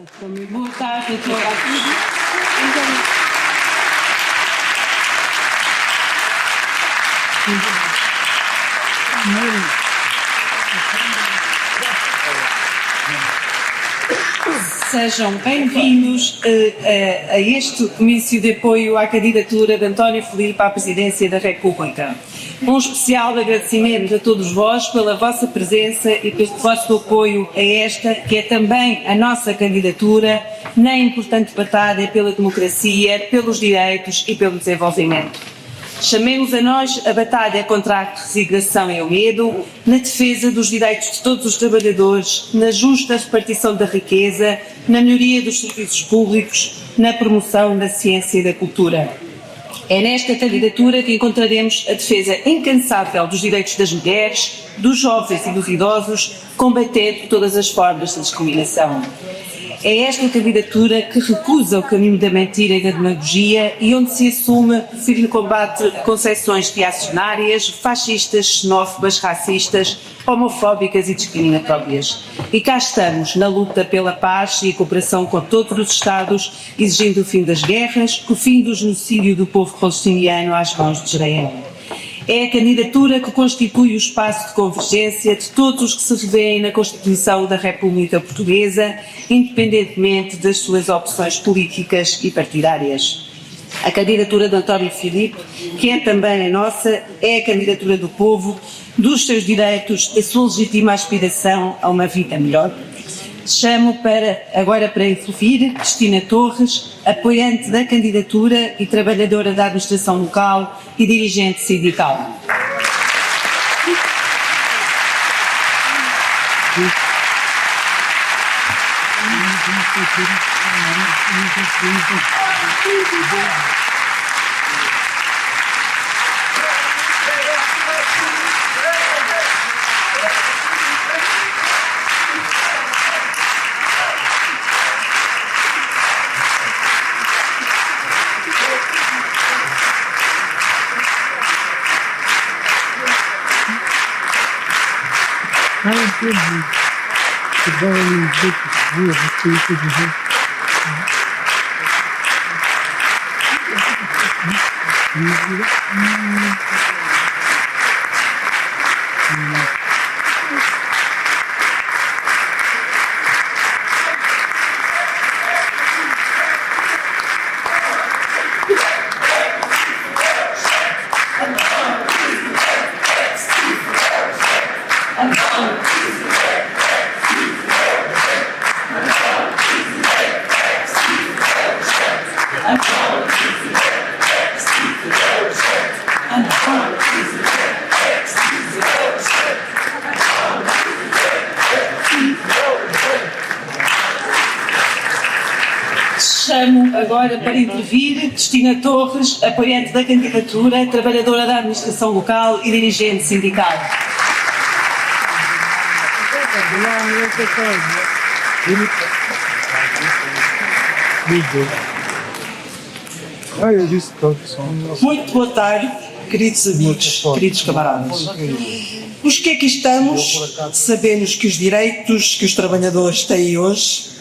Boa tarde a todos. Sejam bem-vindos a este comício de apoio à candidatura de António Filipe à presidência da República. Um especial agradecimento a todos vós pela vossa presença e pelo vosso apoio a esta, que é também a nossa candidatura na importante batalha pela democracia, pelos direitos e pelo desenvolvimento. Chamemos a nós a batalha contra a resignação e o medo, na defesa dos direitos de todos os trabalhadores, na justa repartição da riqueza, na melhoria dos serviços públicos, na promoção da ciência e da cultura. É nesta candidatura que encontraremos a defesa incansável dos direitos das mulheres, dos jovens e dos idosos, combatendo todas as formas de discriminação. É esta candidatura que recusa o caminho da mentira e da demagogia e onde se assume firme combate a concepções reacionárias, fascistas, xenófobas, racistas, homofóbicas e discriminatórias. E cá estamos, na luta pela paz e a cooperação com todos os Estados, exigindo o fim das guerras, o fim do genocídio do povo palestiniano às mãos de Israel. É a candidatura que constitui o espaço de convergência de todos os que se revêem na Constituição da República Portuguesa, independentemente das suas opções políticas e partidárias. A candidatura de António Filipe, que é também a nossa, é a candidatura do povo, dos seus direitos, da sua legítima aspiração a uma vida melhor. Chamo agora para intervir Cristina Torres, apoiante da candidatura e trabalhadora da administração local e dirigente sindical. Chamo agora para intervir Cristina Torres, apoiante da candidatura, trabalhadora da administração local e dirigente sindical. Muito boa tarde, queridos amigos, queridos camaradas. Os que aqui estamos sabemos que os direitos que os trabalhadores têm hoje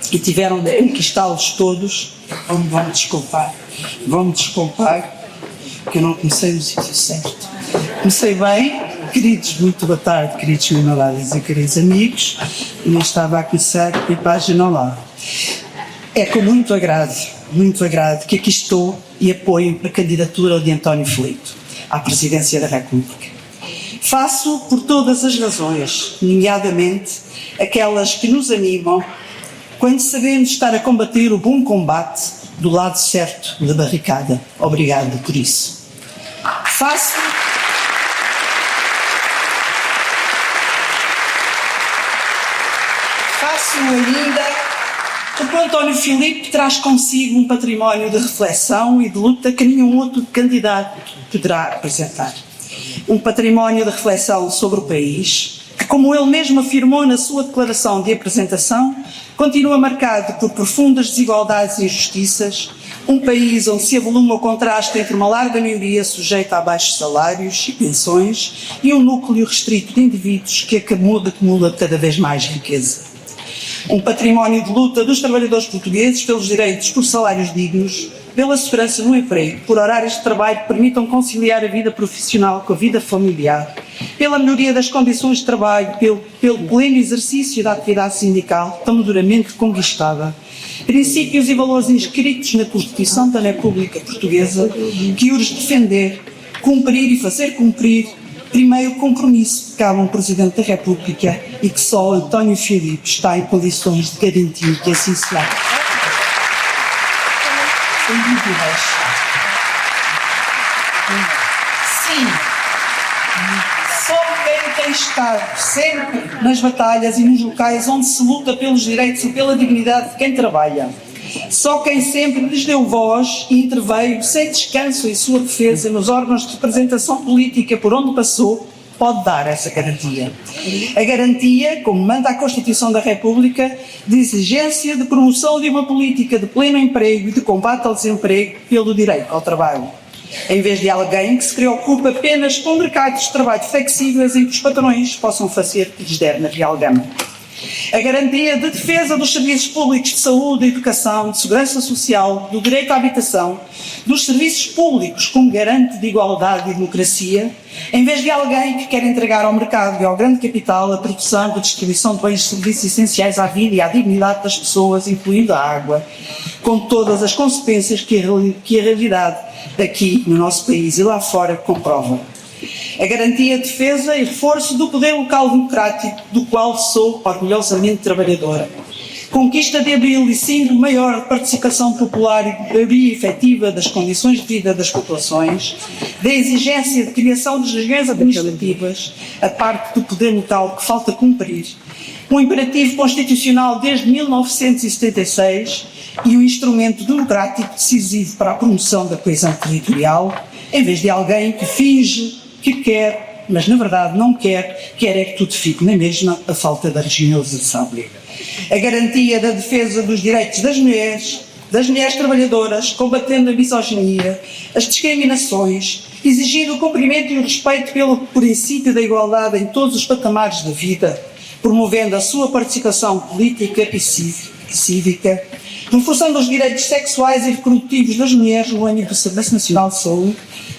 e tiveram de conquistá-los todos, vão-me desculpar, que eu não comecei no sítio certo. Comecei bem, queridos, muito boa tarde, queridos camaradas e queridos amigos, e não estava a começar a página lá. É com muito agrado que aqui estou e apoio a candidatura de António Filipe à presidência da República. Faço por todas as razões, nomeadamente aquelas que nos animam quando sabemos estar a combater o bom combate do lado certo da barricada. Obrigado por isso. Faço ainda porque o António Filipe traz consigo um património de reflexão e de luta que nenhum outro candidato poderá apresentar. Um património de reflexão sobre o país, que, como ele mesmo afirmou na sua declaração de apresentação, continua marcado por profundas desigualdades e injustiças, um país onde se avoluma o contraste entre uma larga maioria sujeita a baixos salários e pensões e um núcleo restrito de indivíduos que acumula cada vez mais riqueza. Um património de luta dos trabalhadores portugueses pelos direitos, por salários dignos, pela segurança no emprego, por horários de trabalho que permitam conciliar a vida profissional com a vida familiar, pela melhoria das condições de trabalho, pelo pleno exercício da atividade sindical tão duramente conquistada. Princípios e valores inscritos na Constituição da República Portuguesa que urge defender, cumprir e fazer cumprir. Primeiro compromisso que cabe a um Presidente da República e que só António Filipe está em condições de garantir que assim será. Sem dúvidas. Sim, só quem tem estado sempre nas batalhas e nos locais onde se luta pelos direitos e pela dignidade de quem trabalha. Só quem sempre lhes deu voz e interveio sem descanso em sua defesa nos órgãos de representação política por onde passou, pode dar essa garantia. A garantia, como manda a Constituição da República, de exigência de promoção de uma política de pleno emprego e de combate ao desemprego pelo direito ao trabalho. Em vez de alguém que se preocupe apenas com mercados de trabalho flexíveis em que os patrões possam fazer o que lhes der na real gama. A garantia de defesa dos serviços públicos de saúde, de educação, de segurança social, do direito à habitação, dos serviços públicos como garante de igualdade e democracia, em vez de alguém que quer entregar ao mercado e ao grande capital a produção e a distribuição de bens e serviços essenciais à vida e à dignidade das pessoas, incluindo a água, com todas as consequências que a realidade aqui no nosso país e lá fora comprova. A garantia, defesa e reforço do poder local democrático, do qual sou orgulhosamente trabalhadora. Conquista de abril e símbolo maior de participação popular e melhoria efetiva das condições de vida das populações, da exigência de criação de regiões administrativas, a parte do poder local que falta cumprir, um imperativo constitucional desde 1976 e um instrumento democrático decisivo para a promoção da coesão territorial, em vez de alguém que finge que quer, mas na verdade não quer é que tudo fique na mesma, a falta da regionalização. A garantia da defesa dos direitos das mulheres trabalhadoras, combatendo a misoginia, as discriminações, exigindo o cumprimento e o respeito pelo princípio da igualdade em todos os patamares da vida, promovendo a sua participação política e cívica, reforçando os direitos sexuais e reprodutivos das mulheres no âmbito do Serviço Nacional de Saúde,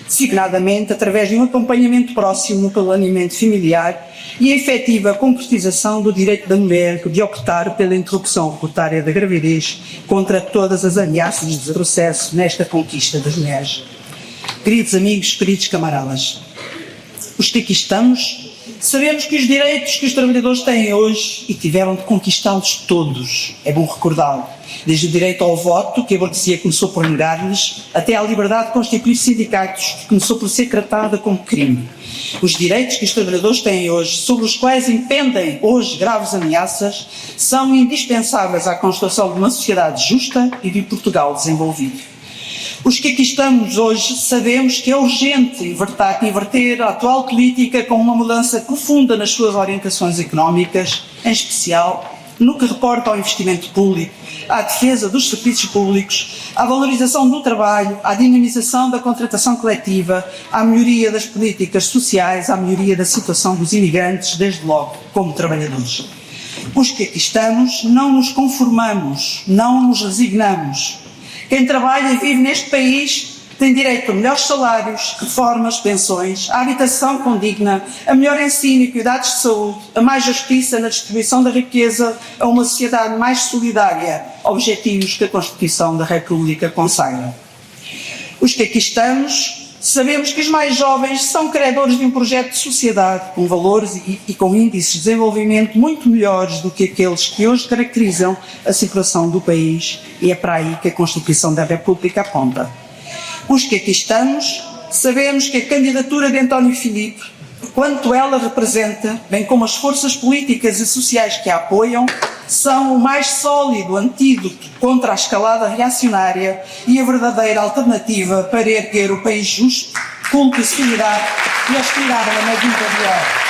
designadamente através de um acompanhamento próximo no planeamento familiar e a efetiva concretização do direito da mulher de optar pela interrupção voluntária da gravidez contra todas as ameaças de retrocesso nesta conquista das mulheres. Queridos amigos, queridos camaradas, os que aqui estamos, sabemos que os direitos que os trabalhadores têm hoje e tiveram de conquistá-los todos, é bom recordá-lo, desde o direito ao voto, que a burguesia começou por negar-lhes, até à liberdade de constituir sindicatos, que começou por ser tratada como crime. Os direitos que os trabalhadores têm hoje, sobre os quais impendem hoje graves ameaças, são indispensáveis à construção de uma sociedade justa e de Portugal desenvolvido. Os que aqui estamos hoje sabemos que é urgente inverter a atual política com uma mudança profunda nas suas orientações económicas, em especial no que reporta ao investimento público, à defesa dos serviços públicos, à valorização do trabalho, à dinamização da contratação coletiva, à melhoria das políticas sociais, à melhoria da situação dos imigrantes, desde logo como trabalhadores. Os que aqui estamos não nos conformamos, não nos resignamos. Quem trabalha e vive neste país tem direito a melhores salários, reformas, pensões, a habitação condigna, a melhor ensino e cuidados de saúde, a mais justiça na distribuição da riqueza, a uma sociedade mais solidária, objetivos que a Constituição da República consagra. Os que aqui estamos sabemos que os mais jovens são credores de um projeto de sociedade com valores e com índices de desenvolvimento muito melhores do que aqueles que hoje caracterizam a situação do país, e é para aí que a Constituição da República aponta. Os que aqui estamos sabemos que a candidatura de António Filipe, quanto ela representa, bem como as forças políticas e sociais que a apoiam, são o mais sólido antídoto contra a escalada reacionária e a verdadeira alternativa para erguer o país justo, culto e solidariedade e aspirar a uma vida melhor.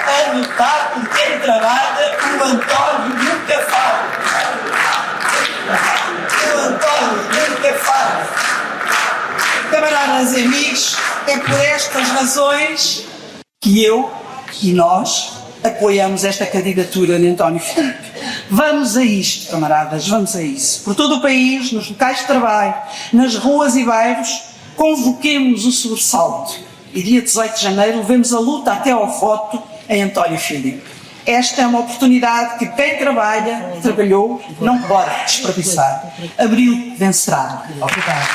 A lutar por quem trabalha, o António razões que eu e nós apoiamos esta candidatura de António Filipe. Vamos a isto, camaradas, vamos a isso. Por todo o país, nos locais de trabalho, nas ruas e bairros, convoquemos o sobressalto. E dia 18 de janeiro levemos a luta até ao voto em António Filipe. Esta é uma oportunidade que quem trabalhou, não pode desperdiçar. Abril vencerá. Obrigado.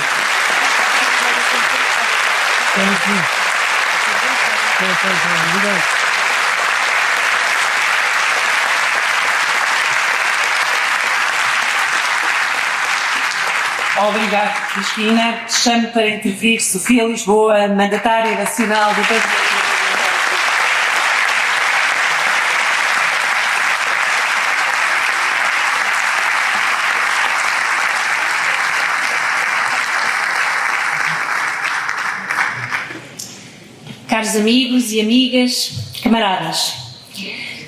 Obrigado, Cristina. Chamo para intervir Sofia Lisboa, mandatária nacional do Partido. Caros amigos e amigas, camaradas,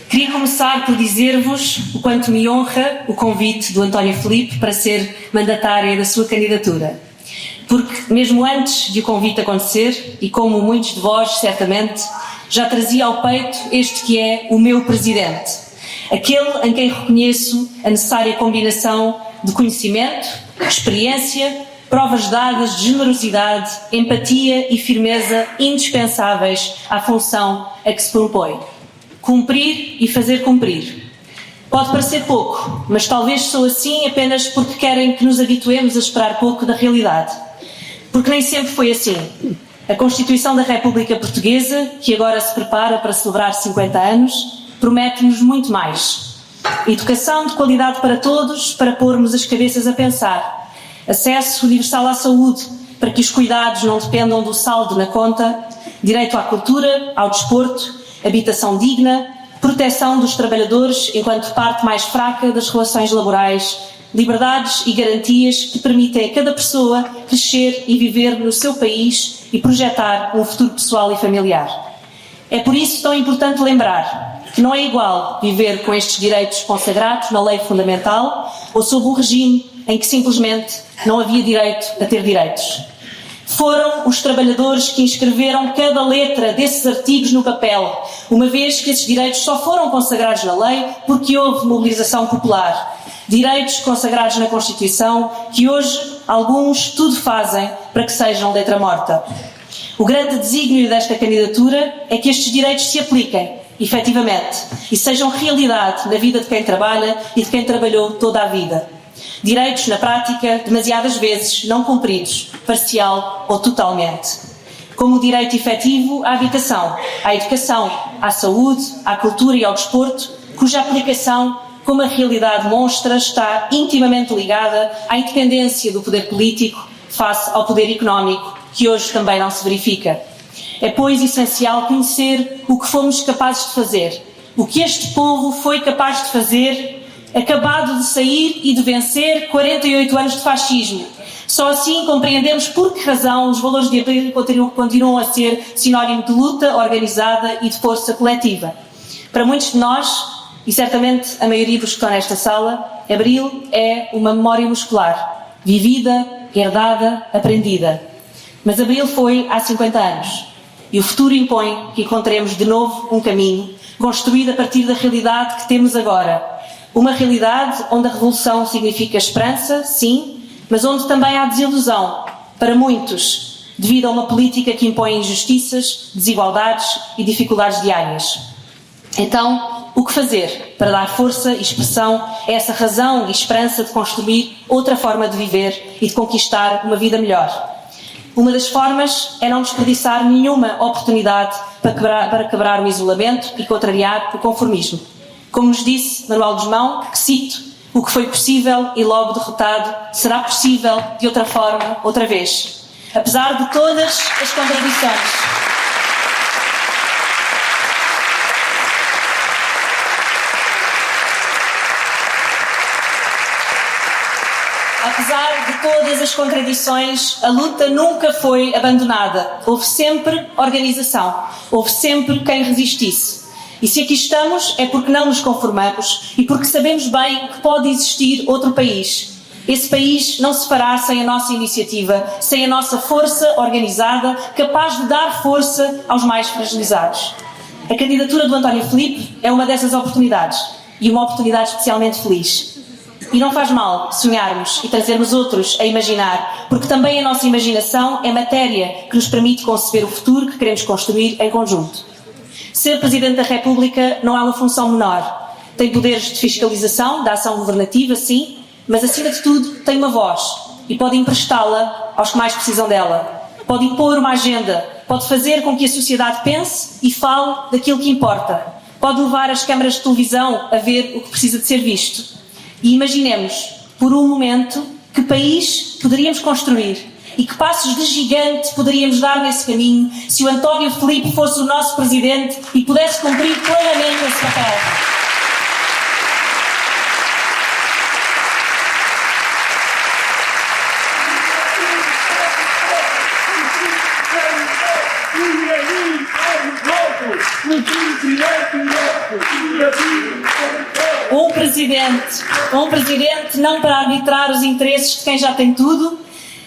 queria começar por dizer-vos o quanto me honra o convite do António Filipe para ser mandatária da sua candidatura. Porque mesmo antes de o convite acontecer, e como muitos de vós certamente, já trazia ao peito este que é o meu presidente, aquele em quem reconheço a necessária combinação de conhecimento, experiência, provas dadas de generosidade, empatia e firmeza indispensáveis à função a que se propõe. Cumprir e fazer cumprir. Pode parecer pouco, mas talvez sou assim apenas porque querem que nos habituemos a esperar pouco da realidade. Porque nem sempre foi assim. A Constituição da República Portuguesa, que agora se prepara para celebrar 50 anos, promete-nos muito mais. Educação de qualidade para todos, para pormos as cabeças a pensar. Acesso universal à saúde, para que os cuidados não dependam do saldo na conta, direito à cultura, ao desporto, habitação digna, proteção dos trabalhadores enquanto parte mais fraca das relações laborais, liberdades e garantias que permitem a cada pessoa crescer e viver no seu país e projetar um futuro pessoal e familiar. É por isso tão importante lembrar que não é igual viver com estes direitos consagrados na lei fundamental ou sob um regime em que simplesmente não havia direito a ter direitos. Foram os trabalhadores que inscreveram cada letra desses artigos no papel, uma vez que esses direitos só foram consagrados na lei porque houve mobilização popular. Direitos consagrados na Constituição que hoje alguns tudo fazem para que sejam letra morta. O grande desígnio desta candidatura é que estes direitos se apliquem, efetivamente, e sejam realidade na vida de quem trabalha e de quem trabalhou toda a vida. Direitos, na prática, demasiadas vezes não cumpridos, parcial ou totalmente. Como o direito efetivo à habitação, à educação, à saúde, à cultura e ao desporto, cuja aplicação, como a realidade demonstra, está intimamente ligada à independência do poder político face ao poder económico, que hoje também não se verifica. É, pois, essencial conhecer o que fomos capazes de fazer, o que este povo foi capaz de fazer, acabado de sair e de vencer 48 anos de fascismo. Só assim compreendemos por que razão os valores de Abril continuam a ser sinónimo de luta organizada e de força coletiva. Para muitos de nós, e certamente a maioria dos que estão nesta sala, Abril é uma memória muscular, vivida, herdada, aprendida. Mas Abril foi há 50 anos, e o futuro impõe que encontremos de novo um caminho construído a partir da realidade que temos agora. Uma realidade onde a revolução significa esperança, sim, mas onde também há desilusão, para muitos, devido a uma política que impõe injustiças, desigualdades e dificuldades diárias. Então, o que fazer para dar força e expressão a essa razão e esperança de construir outra forma de viver e de conquistar uma vida melhor? Uma das formas é não desperdiçar nenhuma oportunidade para quebrar o isolamento e contrariar o conformismo. Como nos disse Manuel Guzmão, que cito, o que foi possível e logo derrotado será possível de outra forma, outra vez. Apesar de todas as contradições. Apesar de todas as contradições, a luta nunca foi abandonada. Houve sempre organização, houve sempre quem resistisse. E se aqui estamos é porque não nos conformamos e porque sabemos bem que pode existir outro país. Esse país não se fará sem a nossa iniciativa, sem a nossa força organizada, capaz de dar força aos mais fragilizados. A candidatura do António Filipe é uma dessas oportunidades, e uma oportunidade especialmente feliz. E não faz mal sonharmos e trazermos outros a imaginar, porque também a nossa imaginação é matéria que nos permite conceber o futuro que queremos construir em conjunto. Ser Presidente da República não é uma função menor. Tem poderes de fiscalização, da ação governativa, sim, mas acima de tudo tem uma voz e pode emprestá-la aos que mais precisam dela. Pode impor uma agenda, pode fazer com que a sociedade pense e fale daquilo que importa. Pode levar as câmaras de televisão a ver o que precisa de ser visto. E imaginemos, por um momento, que país poderíamos construir e que passos de gigante poderíamos dar nesse caminho se o António Filipe fosse o nosso Presidente e pudesse cumprir plenamente esse papel. Um presidente não para arbitrar os interesses de quem já tem tudo,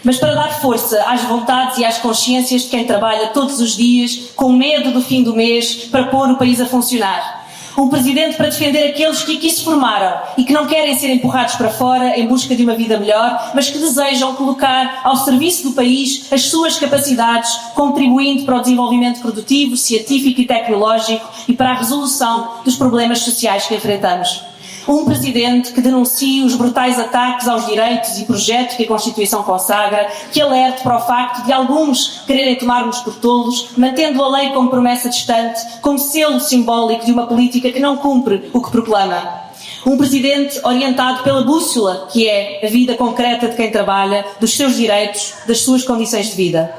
mas para dar força às vontades e às consciências de quem trabalha todos os dias com medo do fim do mês para pôr o país a funcionar. Um presidente para defender aqueles que aqui se formaram e que não querem ser empurrados para fora em busca de uma vida melhor, mas que desejam colocar ao serviço do país as suas capacidades, contribuindo para o desenvolvimento produtivo, científico e tecnológico e para a resolução dos problemas sociais que enfrentamos. Um presidente que denuncie os brutais ataques aos direitos e projetos que a Constituição consagra, que alerte para o facto de alguns quererem tomar-nos por tolos, mantendo a lei como promessa distante, como selo simbólico de uma política que não cumpre o que proclama. Um presidente orientado pela bússola, que é a vida concreta de quem trabalha, dos seus direitos, das suas condições de vida.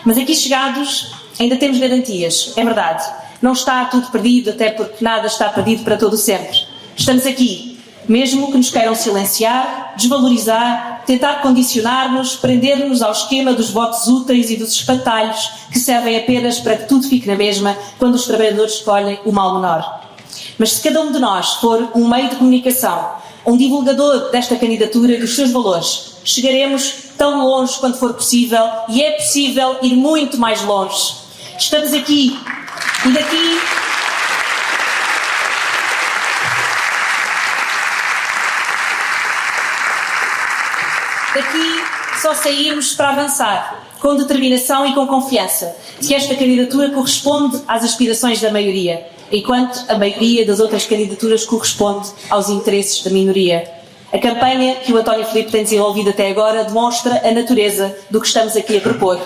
Mas aqui chegados, ainda temos garantias, é verdade. Não está tudo perdido, até porque nada está perdido para todo o sempre. Estamos aqui, mesmo que nos queiram silenciar, desvalorizar, tentar condicionar-nos, prender-nos ao esquema dos votos úteis e dos espantalhos que servem apenas para que tudo fique na mesma quando os trabalhadores escolhem o mal menor. Mas se cada um de nós for um meio de comunicação, um divulgador desta candidatura e dos seus valores, chegaremos tão longe quanto for possível, e é possível ir muito mais longe. Estamos aqui e daqui só saímos para avançar, com determinação e com confiança, de que esta candidatura corresponde às aspirações da maioria, enquanto a maioria das outras candidaturas corresponde aos interesses da minoria. A campanha que o António Filipe tem desenvolvido até agora demonstra a natureza do que estamos aqui a propor.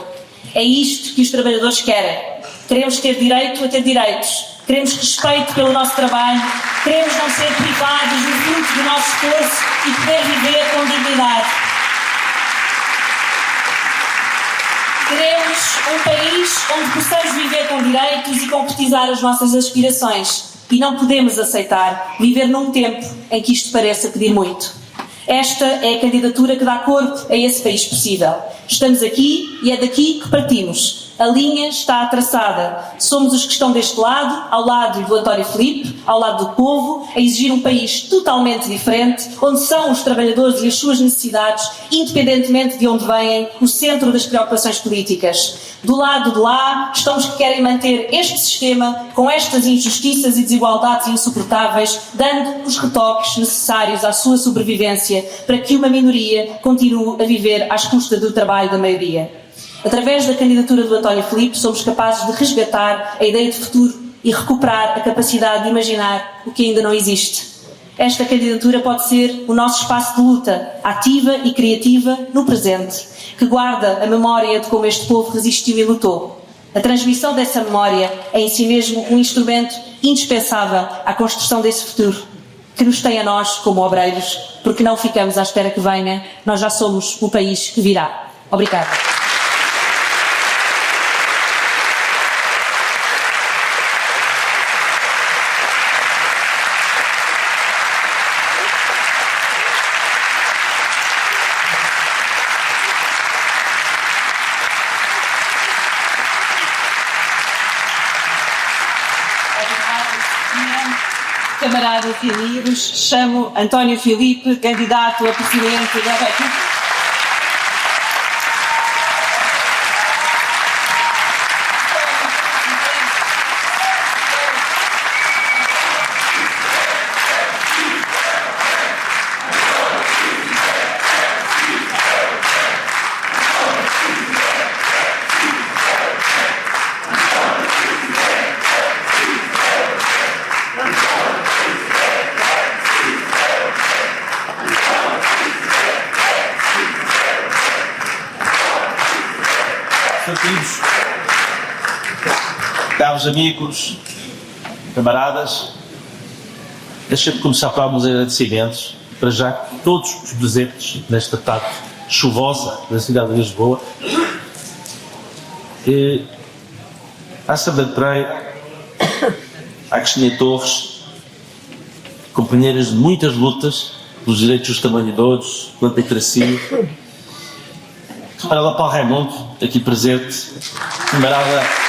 É isto que os trabalhadores querem. Queremos ter direito a ter direitos. Queremos respeito pelo nosso trabalho. Queremos não ser privados do fruto do nosso esforço e poder viver com dignidade. Queremos um país onde possamos viver com direitos e concretizar as nossas aspirações. E não podemos aceitar viver num tempo em que isto pareça pedir muito. Esta é a candidatura que dá corpo a esse país possível. Estamos aqui e é daqui que partimos. A linha está traçada. Somos os que estão deste lado, ao lado do António Filipe, ao lado do povo, a exigir um país totalmente diferente, onde são os trabalhadores e as suas necessidades, independentemente de onde vêm, o centro das preocupações políticas. Do lado de lá estão os que querem manter este sistema com estas injustiças e desigualdades insuportáveis, dando os retoques necessários à sua sobrevivência para que uma minoria continue a viver às custas do trabalho da maioria. Através da candidatura do António Filipe, somos capazes de resgatar a ideia de futuro e recuperar a capacidade de imaginar o que ainda não existe. Esta candidatura pode ser o nosso espaço de luta, ativa e criativa no presente, que guarda a memória de como este povo resistiu e lutou. A transmissão dessa memória é em si mesmo um instrumento indispensável à construção desse futuro, que nos tem a nós como obreiros, porque não ficamos à espera que venha, nós já somos o país que virá. Obrigada. camaradas e amigos, chamo António Filipe, candidato a Presidente da República. Caros amigos, camaradas, deixem-me começar por alguns agradecimentos para já todos os presentes nesta tarde chuvosa da cidade de Lisboa. À Sandra Pereira, à Cristina Torres, companheiras de muitas lutas pelos direitos dos trabalhadores, pela democracia. Camarada Paulo Raimundo, aqui presente, camarada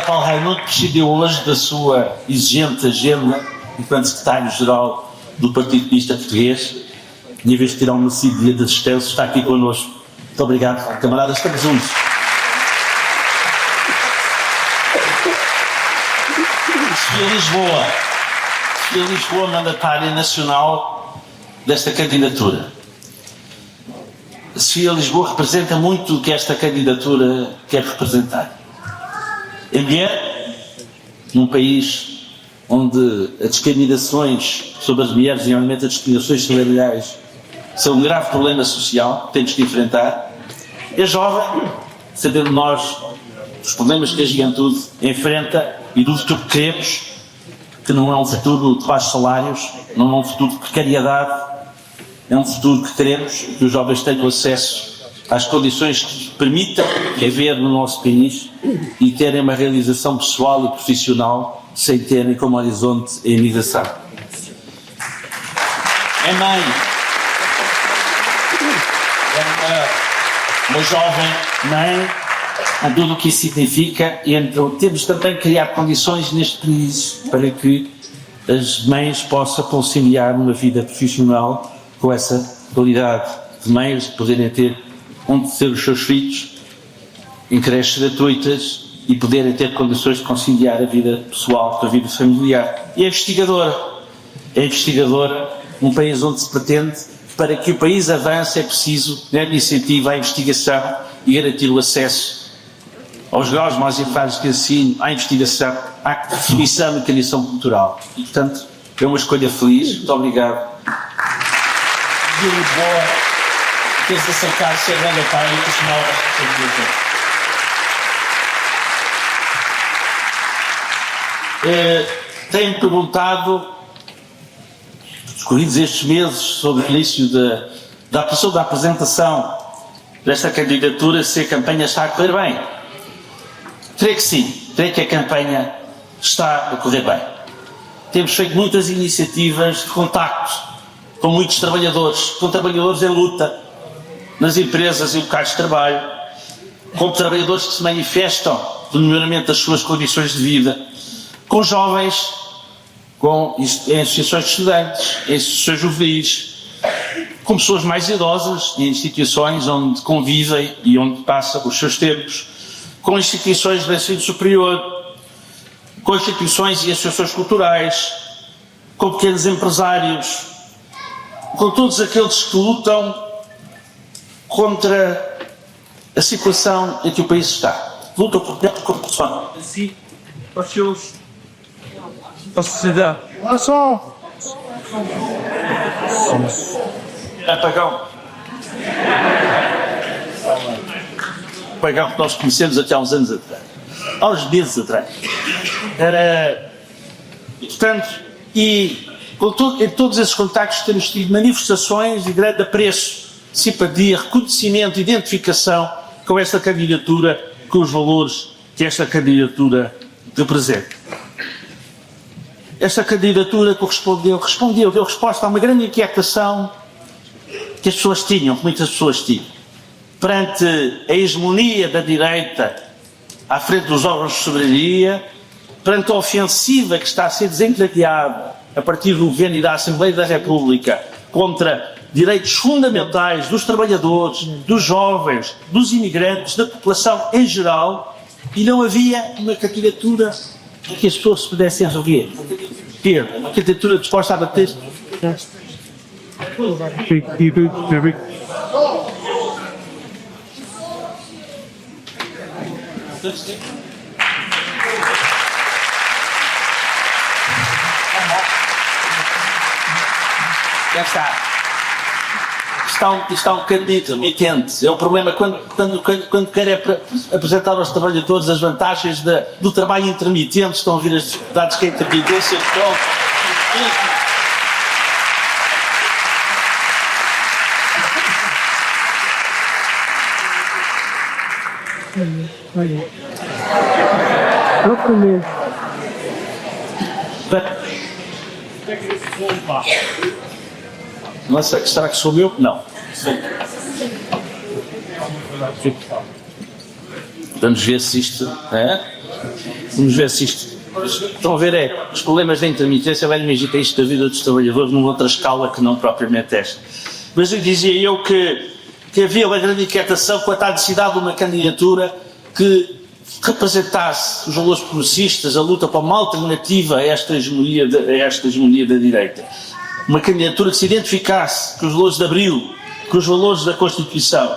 Paulo Raimundo prescindiu hoje da sua exigente agenda enquanto secretário-geral do Partido Comunista Português e, em vez de tirar um merecido dia de assistência, está aqui connosco. Muito obrigado, camaradas, estamos juntos. Sofia Lisboa, mandatária nacional desta candidatura. Sofia Lisboa representa muito o que esta candidatura quer representar. É mulher, num país onde as discriminações sobre as mulheres, e realmente as discriminações salariais, são um grave problema social que temos que enfrentar. É jovem, sabendo nós os problemas que a juventude enfrenta e do futuro que queremos, que não é um futuro de baixos salários, não é um futuro de precariedade, é um futuro que queremos que os jovens tenham acesso às condições que permitam viver no nosso país e terem uma realização pessoal e profissional sem terem como horizonte a imigração. É mãe, é uma jovem mãe, a tudo o que isso significa, e então temos também que criar condições neste país para que as mães possam conciliar uma vida profissional com essa qualidade de mães, de poderem ter onde ter os seus filhos em creches gratuitas e poderem ter condições de conciliar a vida pessoal com a vida familiar. E é investigadora num país onde se pretende que para que o país avance é preciso dar incentivo à investigação e garantir o acesso aos graus mais elevados de ensino, à investigação, à definição e criação cultural. E, portanto, é uma escolha feliz. Muito obrigado. De Lisboa, ter-se acercado ser grande pai e assumir a responsabilidade. Tenho perguntado, escolhidos estes meses, sobre o início da apresentação desta candidatura, se a campanha está a correr bem. Creio que sim, creio que a campanha está a correr bem. Temos feito muitas iniciativas de contacto com muitos trabalhadores, com trabalhadores em luta, nas empresas e locais de trabalho, com trabalhadores que se manifestam pelo melhoramento das suas condições de vida, com jovens, em associações de estudantes, em associações juvenis, com pessoas mais idosas, em instituições onde convivem e onde passam os seus tempos, com instituições de ensino superior, com instituições e associações culturais, com pequenos empresários, com todos aqueles que lutam contra a situação em que o país está. Lutam por corrupção. Assim, para a sociedade. Olha só! Apagão. Apagão que nós conhecemos até há uns anos atrás. Há uns meses atrás. Portanto, em todos esses contactos temos tido manifestações de grande apreço, simpatia, reconhecimento, identificação com esta candidatura, com os valores que esta candidatura representa. Esta candidatura deu resposta a uma grande inquietação que as pessoas tinham, que muitas pessoas tinham. perante a hegemonia da direita à frente dos órgãos de soberania, perante a ofensiva que está a ser desencadeada a partir do governo e da Assembleia da República contra direitos fundamentais dos trabalhadores, dos jovens, dos imigrantes, da população em geral, e não havia uma candidatura que as pessoas se pudessem rever. Uma candidatura disposta a bater. Já está. Está um bocadinho intermitente. É o problema quando querem apresentar aos trabalhadores as vantagens do trabalho intermitente, estão a vir as dificuldades que a intermitência coloca. Não sei, será que sou eu? Não. Vamos ver se isto. Vamos ver se isto. Estão a ver, os problemas da intermitência vai imaginar isto da vida dos trabalhadores numa outra escala que não propriamente esta. Mas eu dizia que havia uma grande inquietação quanto à necessidade de uma candidatura que representasse os valores progressistas, a luta para uma alternativa a esta hegemonia da direita. Uma candidatura que se identificasse com os valores de Abril, com os valores da Constituição.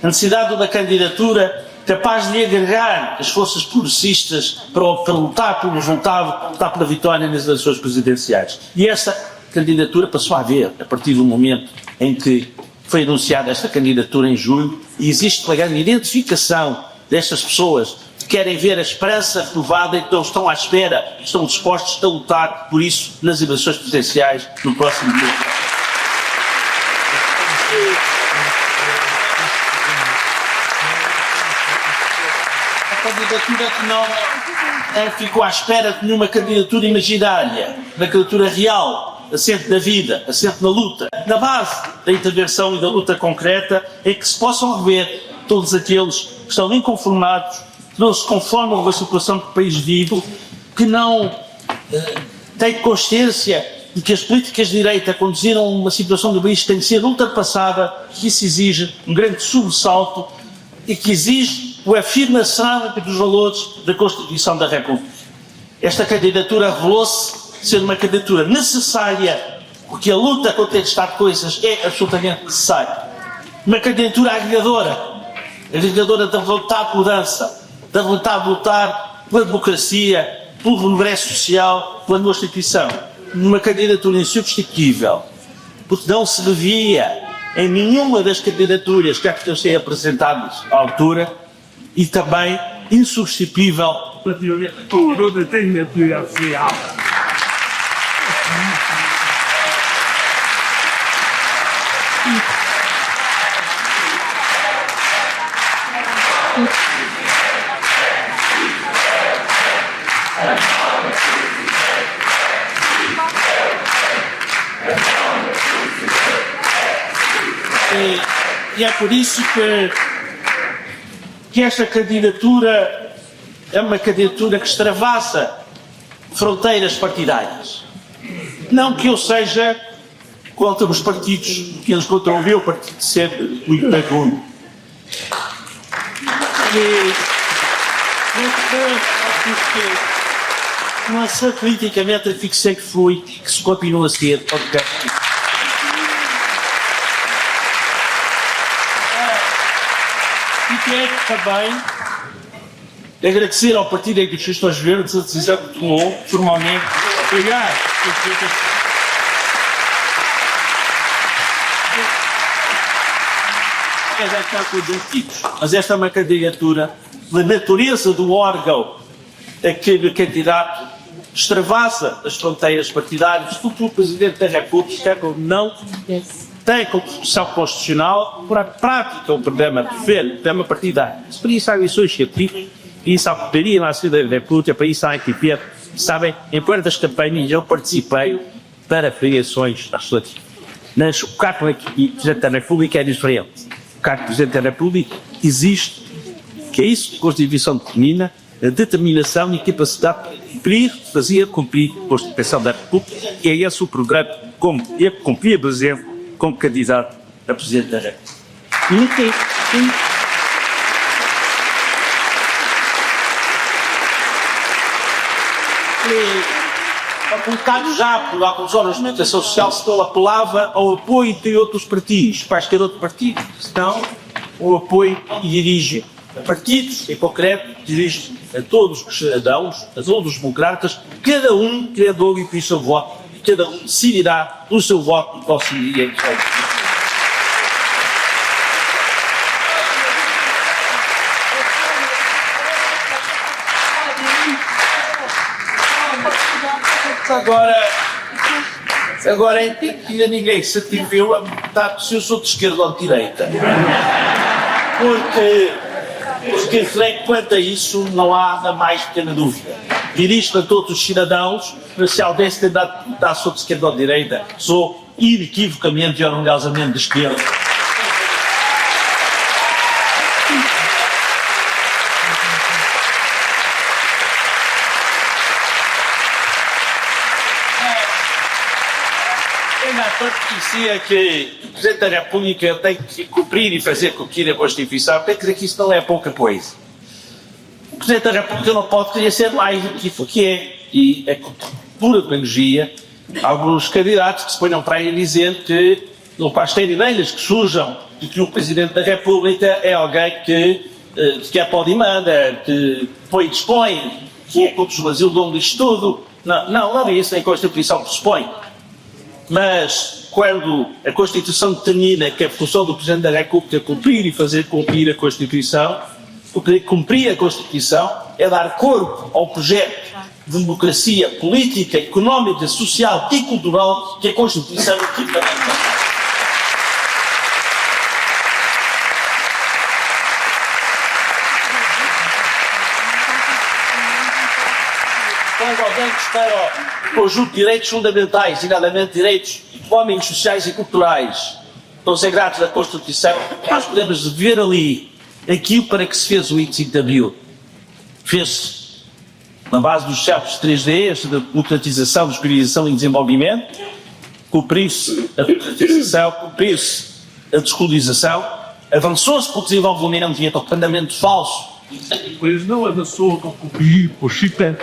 A necessidade de uma candidatura capaz de agregar as forças progressistas para lutar pelo resultado, para lutar pela vitória nas eleições presidenciais. E esta candidatura passou a haver, a partir do momento em que foi anunciada esta candidatura em julho, e existe uma grande identificação destas pessoas que querem ver a esperança renovada e então estão à espera, estão dispostos a lutar por isso nas eleições presidenciais no próximo dia. A candidatura que não ficou à espera de nenhuma candidatura imaginária, uma candidatura real, assente na vida, assente na luta, na base da intervenção e da luta concreta, em que se possam rever todos aqueles que estão inconformados, que não se conformam com a situação que o país vive, que não têm consciência de que as políticas de direita conduziram a uma situação do país que tem de ser ultrapassada, que isso exige um grande sobressalto e que exige a afirmação dos valores da Constituição da República. Esta candidatura revelou-se ser uma candidatura necessária, porque a luta contra este estado de coisas é absolutamente necessária. Uma candidatura agregadora da vontade de mudança, da vontade de lutar pela democracia, pelo progresso social, pela Constituição. Uma candidatura insubstituível, porque não se revia em nenhuma das candidaturas que estão a ser apresentadas à altura, e também insubstituível relativamente a toda a candidatura social. E é por isso que esta candidatura é uma candidatura que extravasa fronteiras partidárias. Não que eu seja contra os partidos, que eles contra o meu partido sempre muito agudo. Não é só politicamente, eu fico sei que fui, que se continua a ser. E quero também agradecer ao Partido Ecologistas Verdes a decisão que tomou formalmente. Obrigado. Já está com os antigos, mas esta é uma candidatura da natureza do órgão a que o candidato extravasa as fronteiras partidárias, porque o Presidente da República não tem Constituição Constitucional por a prática o programa perfeito, o programa partidário. Por isso há eleições científicas, e isso há poderia na Assembleia da República, para isso há equipe. Sabem, em pleno das campanhas eu participei para eleições legislativas. O cargo aqui, Presidente da República é diferente. O cargo de Presidente da República, existe, que é isso que a Constituição determina, a determinação e capacidade de cumprir, fazer cumprir a Constituição da República, e é esse o programa como ele cumpria, por exemplo, como candidato a Presidente da República. Apontado já pela Comissão de Representação Social, se ele apelava ao apoio de outros partidos, quaisquer outros partidos, senão o apoio dirige a partidos, em concreto, dirige a todos os cidadãos, a todos os democratas, cada um criador e seu voto, e cada um decidirá o seu voto no próximo dia. Agora ainda ninguém se atreveu a perguntar se eu sou de esquerda ou de direita. Porque creio que quanto a isso não há a mais pequena dúvida. Dirijo-me a todos os cidadãos, mas se alguém se tentar perguntar se sou de esquerda ou de direita, sou inequivocamente e orgulhosamente de esquerda. Dizia que o Presidente da República tem que cumprir e fazer cumprir a Constituição, tem que dizer que isso não é pouca coisa. O Presidente da República não pode querer ser mais do que isso que é, e é com pura demagogia alguns candidatos que se ponham para aí dizer que não faz ter ideias que surjam de que o Presidente da República é alguém que quer pode e manda, que põe e dispõe, que é como se o Brasil não diz tudo. Não é isso, nem a Constituição pressupõe. Mas, quando a Constituição determina que a função do Presidente da República é cumprir e fazer cumprir a Constituição, cumprir a Constituição é dar corpo ao projeto de democracia política, económica, social e cultural que a Constituição equipamenta. Quando alguém espera o conjunto de direitos fundamentais, designadamente direitos económicos, sociais e culturais, consagrados na Constituição, nós podemos ver ali aquilo para que se fez o 25 de Abril. Fez-se na base dos chapters 3D, da democratização, descolonização e desenvolvimento, cumpriu-se a democratização, cumpriu-se a descolonização, avançou-se para o desenvolvimento e é completamente falso. Pois não avançou com o Chipre.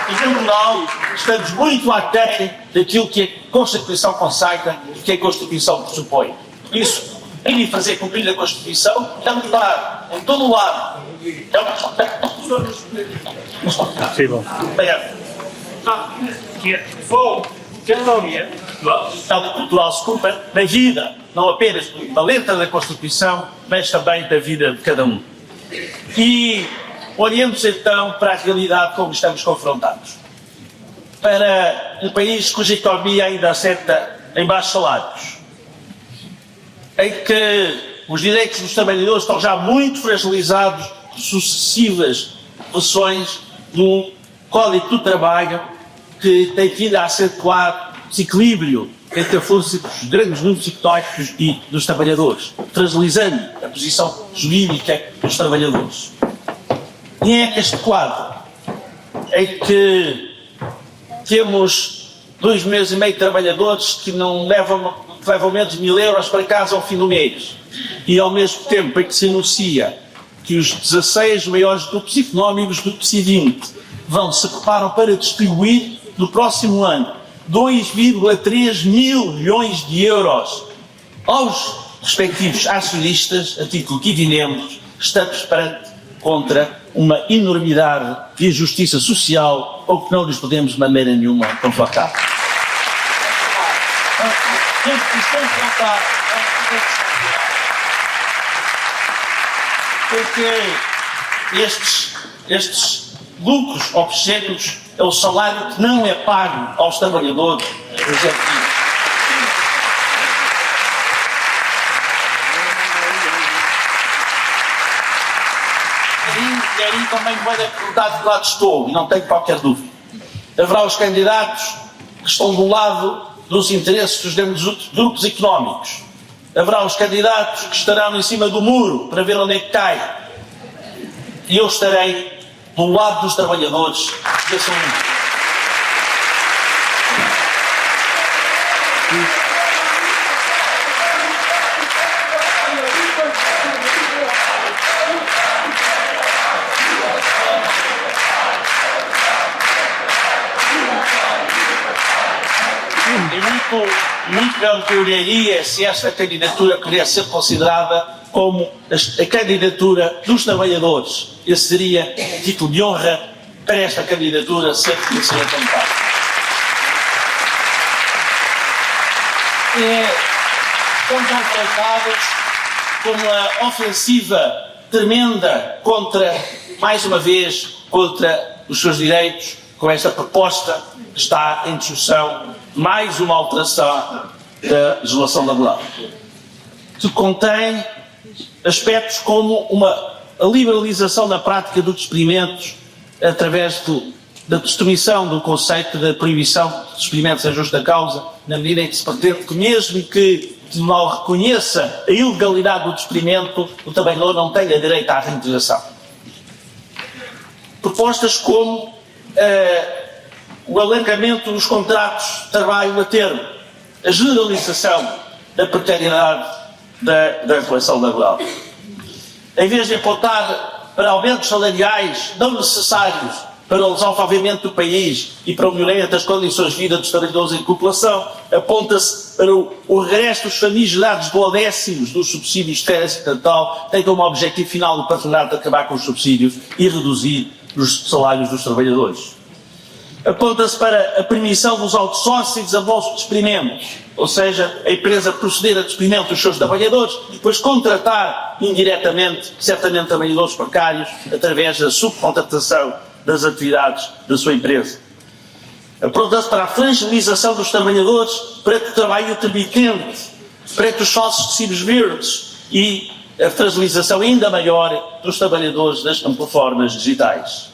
Em tribunal, estamos muito aquém daquilo que a Constituição consagra e que a Constituição pressupõe. Por isso, tem de fazer cumprir a Constituição, é lutar em todo o lado. Sim, bom. O cultural se cumpre na vida, não apenas da letra da Constituição, mas também da vida de cada um. E olhemos então para a realidade como estamos confrontados. Para um país cuja economia ainda assenta em baixos salários, em que os direitos dos trabalhadores estão já muito fragilizados por sucessivas versões do Código do Trabalho, que tem vindo a acentuar o desequilíbrio entre a força dos grandes grupos económicos e dos trabalhadores, fragilizando a posição jurídica dos trabalhadores. E é este quadro em que temos 2 meses e meio de trabalhadores que não levam menos de 1.000 euros para casa ao fim do mês, e ao mesmo tempo em que se anuncia que os 16 maiores grupos económicos do PSI-20 se preparam para distribuir no próximo ano 2,3 mil milhões de euros aos respectivos acionistas a título de dividendos, estamos contra uma enormidade de injustiça social ou que não lhes podemos de maneira nenhuma confortar. Porque estes lucros obscenos é o salário que não é pago aos trabalhadores. aí também vai perguntar de que lado estou, e não tenho qualquer dúvida. Haverá os candidatos que estão do lado dos interesses dos grandes grupos económicos. Haverá os candidatos que estarão em cima do muro para ver onde é que cai. E eu estarei do lado dos trabalhadores da saúde. Muito melhor que eu diria se esta candidatura poderia ser considerada como a candidatura dos trabalhadores. Esse seria título de honra para esta candidatura ser reconhecida como tal. Estamos enfrentados com uma ofensiva tremenda contra, mais uma vez, contra os seus direitos, com esta proposta que está em discussão, mais uma alteração da legislação laboral, que contém aspectos como a liberalização da prática dos despedimentos através da destruição do conceito da proibição de despedimentos em justa causa, na medida em que se pretende que, mesmo que o tribunal reconheça a ilegalidade do despedimento, o trabalhador não tenha direito à reintegração. Propostas como o alargamento dos contratos de trabalho a termo, a generalização da precariedade da relação laboral. Em vez de apontar para aumentos salariais não necessários para o desenvolvimento do país e para o melhoramento das condições de vida dos trabalhadores em população, aponta-se para o regresso dos famigerados duodécimos dos subsídios de férias e tal, tem como objetivo final o patronato acabar com os subsídios e reduzir os salários dos trabalhadores. Aponta-se para a permissão dos outsourcings a bolso de despedimentos, ou seja, a empresa proceder a despedimento dos seus trabalhadores e depois contratar indiretamente, certamente trabalhadores precários, através da subcontratação das atividades da sua empresa. Aponta-se para a fragilização dos trabalhadores perante o trabalho intermitente, perante os falsos recibos verdes e a fragilização ainda maior dos trabalhadores das plataformas digitais.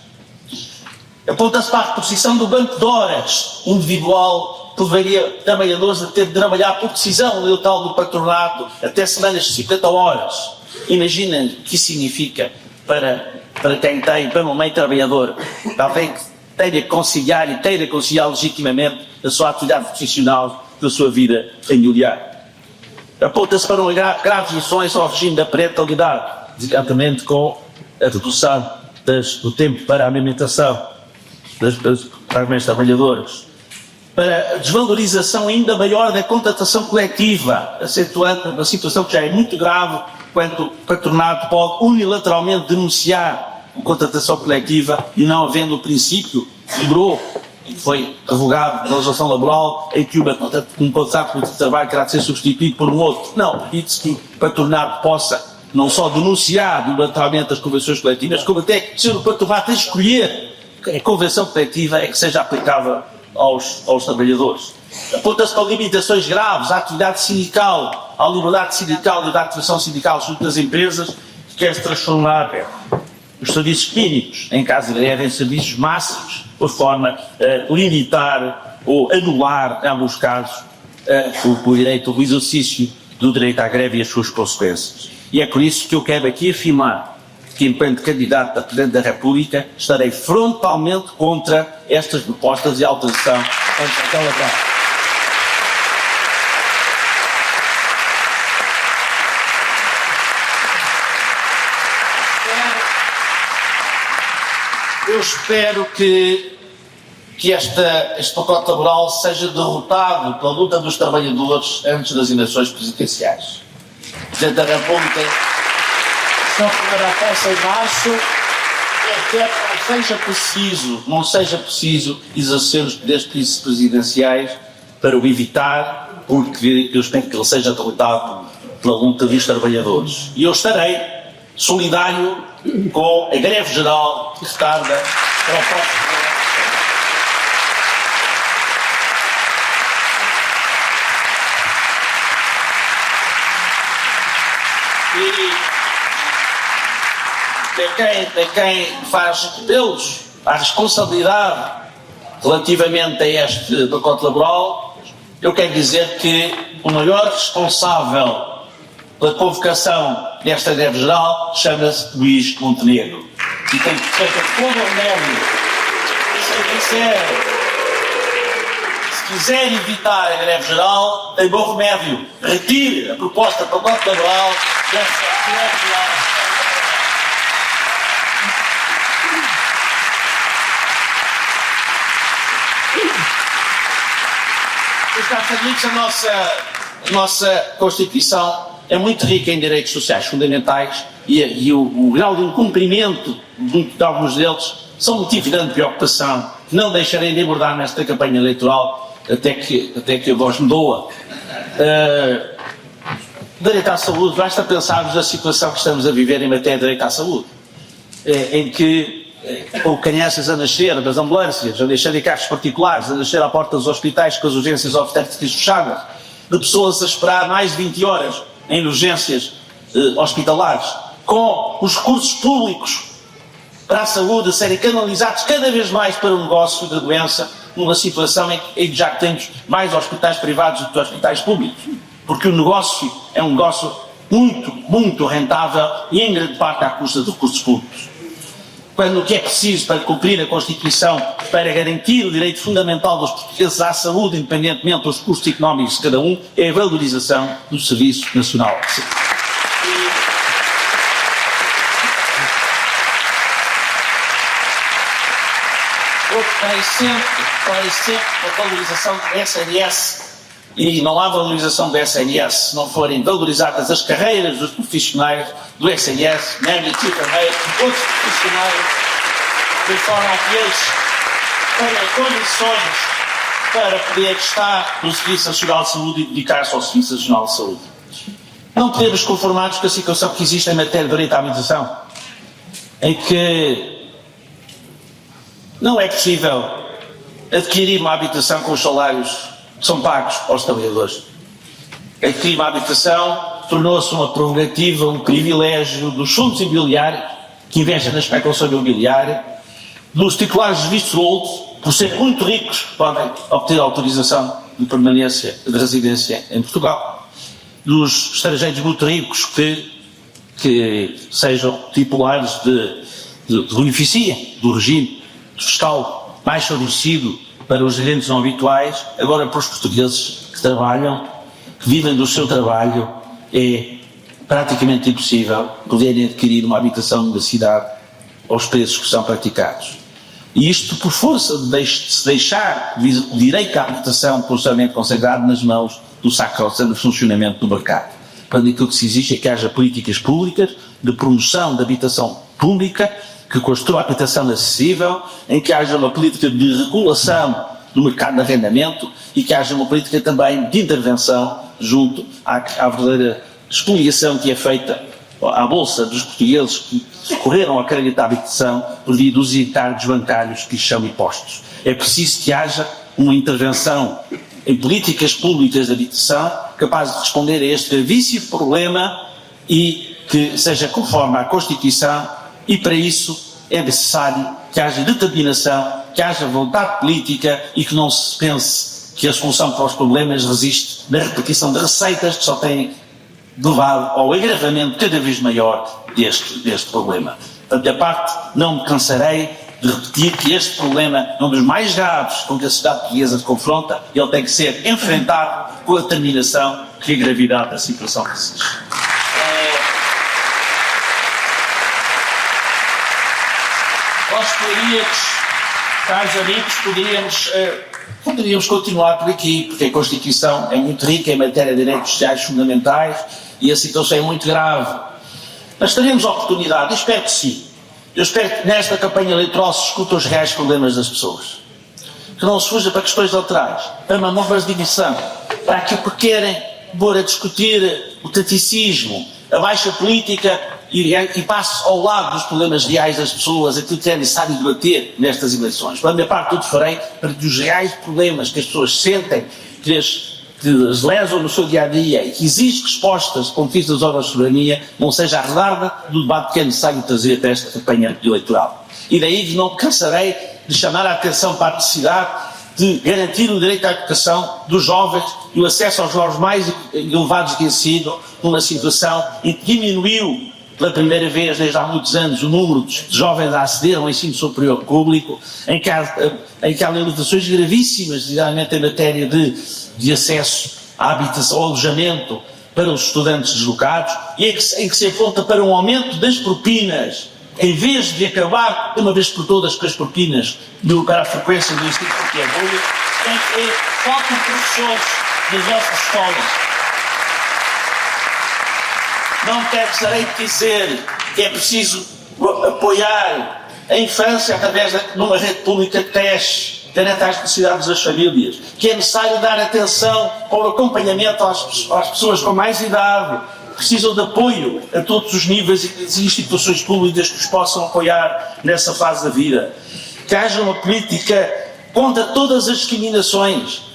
Aponta-se para a reposição do banco de horas individual, que levaria trabalhadores a ter de trabalhar por decisão legal do patronato até semanas de 50 horas. Imaginem o que isso significa para quem tem, para um meio trabalhador, para alguém que tenha que conciliar e tenha que conciliar legitimamente a sua atividade profissional da sua vida familiar. Aponta-se para graves lições ao regime da parentalidade, diretamente com a redução do tempo para a amamentação para os meus trabalhadores, para a desvalorização ainda maior da contratação coletiva, acentuando uma situação que já é muito grave, quando o patronato pode unilateralmente denunciar a contratação coletiva e não havendo o princípio que foi revogado na legislação laboral, em que um contrato de trabalho terá de ser substituído por um outro. Não, permite-se que o patronato possa não só denunciar unilateralmente as convenções coletivas, como até ser o patronato a escolher a convenção coletiva é que seja aplicável aos trabalhadores. Aponta-se para limitações graves à atividade sindical, à liberdade sindical e da ativação sindical junto das empresas, que quer-se transformar os serviços clínicos, em caso de greve, em serviços máximos, por forma a limitar ou anular, em alguns casos, o exercício do direito à greve e as suas consequências. E é por isso que eu quero aqui afirmar que, enquanto candidato a Presidente da República, estarei frontalmente contra estas propostas de alteração contra aquela. Eu espero que este pacote laboral seja derrotado pela luta dos trabalhadores antes das eleições presidenciais. O Presidente da República não primeira peça em março, até que não seja preciso exercer os poderes presidenciais para o evitar, porque eu espero que ele seja derrotado pela luta dos trabalhadores. E eu estarei solidário com a greve geral que se tarda para o próximo. de quem faz apelos à responsabilidade relativamente a este pacote laboral, eu quero dizer que o maior responsável pela convocação desta greve geral chama-se Luís Montenegro. E tem que ter todo o mérito. Se quiser evitar a greve geral, tem bom remédio. Retire a proposta de pacote laboral desta greve geral. Meus caros amigos, a nossa Constituição é muito rica em direitos sociais fundamentais e o grau de incumprimento de alguns deles são motivo de grande preocupação, que não deixarei de abordar nesta campanha eleitoral até que a voz me doa. Direito à saúde, basta pensarmos na situação que estamos a viver em matéria de direito à saúde, em que com crianças a nascer das ambulâncias, a nascer em carros particulares, a nascer à porta dos hospitais com as urgências obstétricas fechadas, de pessoas a esperar mais de 20 horas em urgências hospitalares, com os recursos públicos para a saúde serem canalizados cada vez mais para o negócio da doença, numa situação em que já temos mais hospitais privados do que hospitais públicos, porque o negócio é um negócio muito, muito rentável e em grande parte à custa de recursos públicos. Quando o que é preciso para cumprir a Constituição, para garantir o direito fundamental dos portugueses à saúde, independentemente dos custos económicos de cada um, é a valorização do Serviço Nacional de Saúde. Falei sempre a valorização do SNS, e não há valorização do SNS se não forem valorizadas as carreiras dos profissionais do SNS, médicos, enfermeiros, outros profissionais, de forma a que eles tenham condições para poder estar no Serviço Nacional de Saúde e dedicar-se ao Serviço Nacional de Saúde. Não podemos conformar-nos com a situação que existe em matéria de direito à habitação, em que não é possível adquirir uma habitação com os salários que são pagos aos trabalhadores. Adquirir uma habitação tornou-se uma prerrogativa, um privilégio dos fundos imobiliários, que investem na especulação imobiliária, dos titulares de visto gold, por serem muito ricos, podem obter autorização de permanência de residência em Portugal, dos estrangeiros muito ricos que sejam titulares de beneficia do regime fiscal mais favorecido para os residentes não habituais. Agora, para os portugueses que trabalham, que vivem do seu trabalho, é praticamente impossível poderem adquirir uma habitação da cidade aos preços que são praticados. E isto por força de se deixar o direito à habitação constitucionalmente consagrado nas mãos do sacrosanto funcionamento do mercado. Quando aquilo que se exige é que haja políticas públicas de promoção da habitação pública, que construa a habitação acessível, em que haja uma política de regulação do mercado de arrendamento e que haja uma política também de intervenção junto à verdadeira expoliação que é feita à bolsa dos portugueses que recorreram ao crédito à habitação por via dos encargos bancários que lhes são impostos. É preciso que haja uma intervenção em políticas públicas de habitação capaz de responder a este gravíssimo problema e que seja conforme à Constituição. E para isso é necessário que haja determinação, que haja vontade política e que não se pense que a solução para os problemas resiste na repetição de receitas que só têm levado ao agravamento cada vez maior deste problema. Da minha parte, não me cansarei de repetir que este problema é um dos mais graves com que a sociedade portuguesa se confronta e ele tem que ser enfrentado com a determinação que a gravidade da situação exige. Nós caros amigos, poderíamos continuar por aqui, porque a Constituição é muito rica em matéria de direitos sociais fundamentais e a situação é muito grave. Mas teremos a oportunidade, espero que sim. Eu espero que nesta campanha eleitoral se escutem os reais problemas das pessoas. Que não se fuja para questões laterais, para manobras de divisão, para aquilo que querem pôr a discutir o taticismo, a baixa política e passe ao lado dos problemas reais das pessoas, aquilo que é necessário debater nestas eleições. Pela minha parte, tudo farei para que os reais problemas que as pessoas sentem, que que as lesam no seu dia-a-dia e que exige respostas com fins das obras de soberania, não seja a redarda do debate que é necessário trazer para esta campanha eleitoral. E daí não cansarei de chamar a atenção para a necessidade de garantir o direito à educação dos jovens e o acesso aos graus mais elevados de ensino, numa situação em que diminuiu pela primeira vez desde há muitos anos o número de jovens a aceder ao ensino superior público, em que há limitações gravíssimas, geralmente em matéria de acesso à habitação, ao alojamento para os estudantes deslocados, e em que se aponta para um aumento das propinas, em vez de acabar de uma vez por todas com as propinas para a frequência do ensino superior público, em que faltam professores das nossas escolas. Não cansarei de dizer que é preciso apoiar a infância através de uma rede pública de creches, garante às necessidades das famílias, que é necessário dar atenção ao acompanhamento às pessoas com mais idade, que precisam de apoio a todos os níveis e das instituições públicas que os possam apoiar nessa fase da vida. Que haja uma política contra todas as discriminações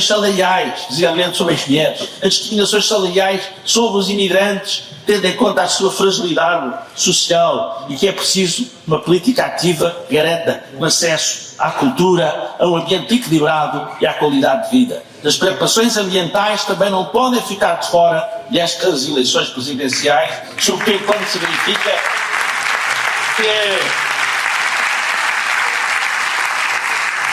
salariais, designadamente sobre as mulheres, as discriminações salariais sobre os imigrantes, tendo em conta a sua fragilidade social, e que é preciso uma política ativa que garanta o acesso à cultura, a um ambiente equilibrado e à qualidade de vida. As preocupações ambientais também não podem ficar de fora destas eleições presidenciais, sobretudo quando se verifica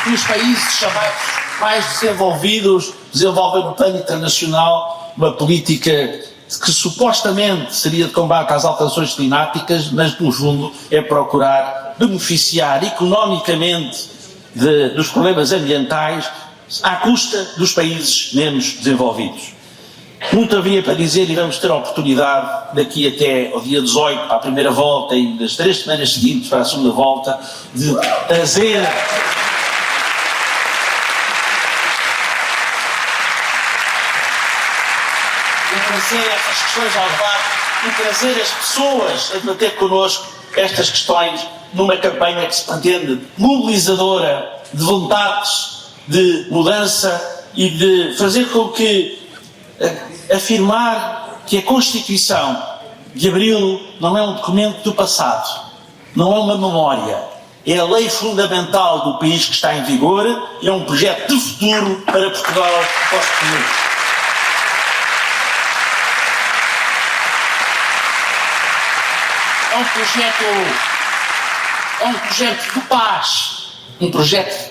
que os países chamados mais desenvolvidos desenvolvem no plano internacional uma política que supostamente seria de combate às alterações climáticas, mas no fundo é procurar beneficiar economicamente dos problemas ambientais à custa dos países menos desenvolvidos. Muito havia para dizer, e vamos ter a oportunidade daqui até ao dia 18 para a primeira volta e das 3 semanas seguintes para a segunda volta de trazer estas questões ao debate e trazer as pessoas a debater connosco estas questões numa campanha que se pretende mobilizadora de vontades de mudança e de fazer com que afirmar que a Constituição de Abril não é um documento do passado, não é uma memória, é a lei fundamental do país que está em vigor e é um projeto de futuro para Portugal e os comuns. É um projeto de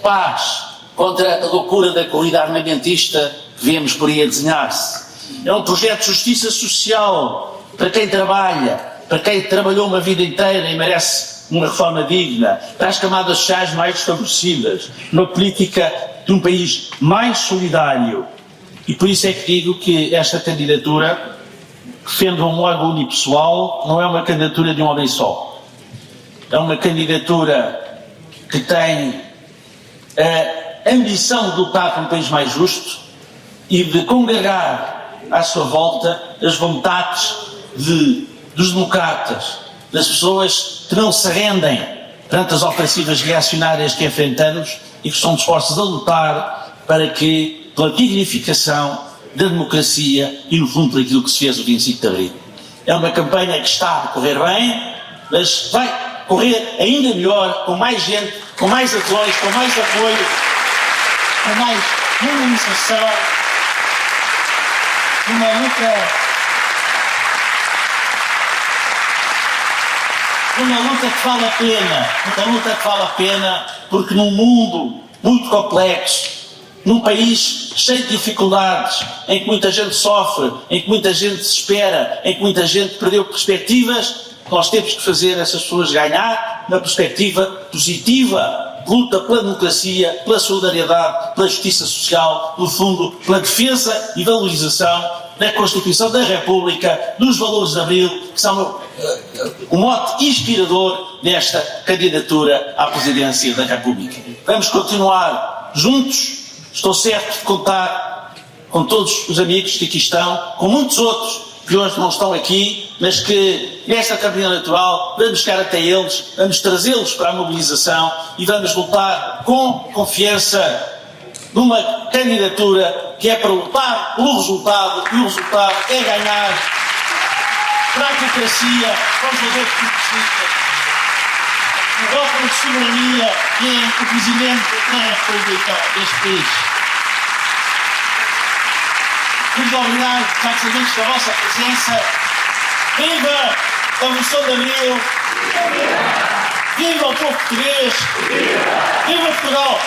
paz contra a loucura da corrida armamentista que vemos por aí a desenhar-se. É um projeto de justiça social para quem trabalha, para quem trabalhou uma vida inteira e merece uma reforma digna, para as camadas sociais mais desfavorecidas, uma política de um país mais solidário. E por isso é que digo que esta candidatura, sendo um órgão unipessoal, não é uma candidatura de um homem só. É uma candidatura que tem a ambição de lutar por um país mais justo e de congregar à sua volta as vontades dos democratas, das pessoas que não se rendem perante as ofensivas reacionárias que enfrentamos e que estão dispostas a lutar pela dignificação da democracia e, no fundo, por aquilo que se fez o 25 de Abril. É uma campanha que está a correr bem, mas vai correr ainda melhor, com mais gente, com mais adesões, com mais apoio, com mais mobilização, uma luta que vale a pena, porque num mundo muito complexo, num país cheio de dificuldades, em que muita gente sofre, em que muita gente se espera, em que muita gente perdeu perspectivas, nós temos que fazer essas pessoas ganhar na perspectiva positiva, luta pela democracia, pela solidariedade, pela justiça social, no fundo, pela defesa e valorização da Constituição da República, dos valores de Abril, que são o mote inspirador desta candidatura à presidência da República. Vamos continuar juntos. Estou certo de contar com todos os amigos que aqui estão, com muitos outros que hoje não estão aqui, mas que nesta campanha eleitoral vamos chegar até eles, vamos trazê-los para a mobilização e vamos lutar com confiança de uma candidatura que é para lutar pelo resultado, e o resultado é ganhar para a democracia, para os valores progressistas, o voto de soberania e o Presidente da República deste país. Muito obrigado, caros amigos, pela vossa presença. Viva a Revolução de Abril! Viva o povo português! Viva Portugal!